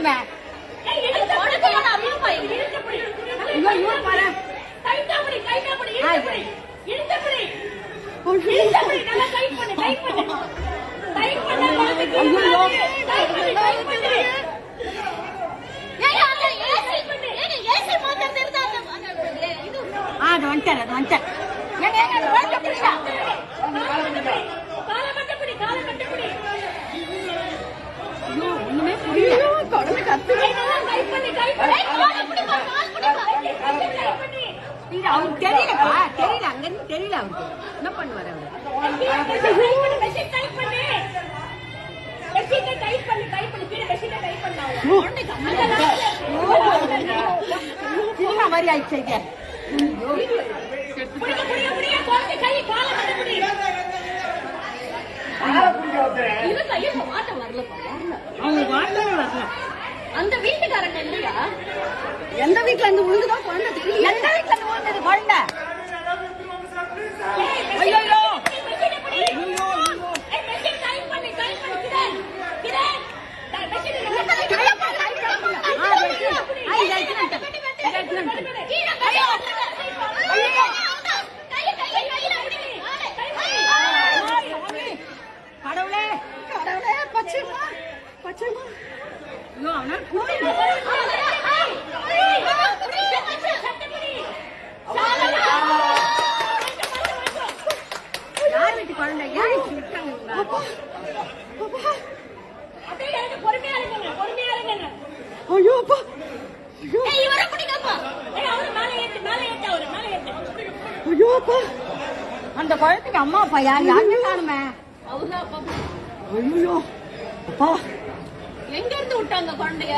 காணுமே. அது வந்துட்டார் அது வந்துட்டார். ஒண்ணுமே புரியல. குழந்தை கத்து அவருக்கு தெரியலப்பா, தெரியல அங்க இருந்து தெரியல அவருக்கு என்ன பண்ணுவாரு அவரு. மாதிரி ஆயிடுச்சு. அந்த வீட்டுக்காரங்க இல்லையா? எந்த வீட்டுல இருந்து விழுந்துதான் குழந்தை, எந்த வீட்டுல இருந்து விழுந்தது குழந்தை? கடவுளே கடவுளே பச்சைமா பச்சைமா. யார் வீட்டு குழந்தை? யார் ஐயோ அப்பா ஐயோ அப்பா. அந்த குழந்தைக்கு அம்மா அப்பா யாருமே காணுமே. அவர்தான் அப்பா. ஐயோ அப்பா எங்க இருந்து விட்டாங்க குழந்தைய?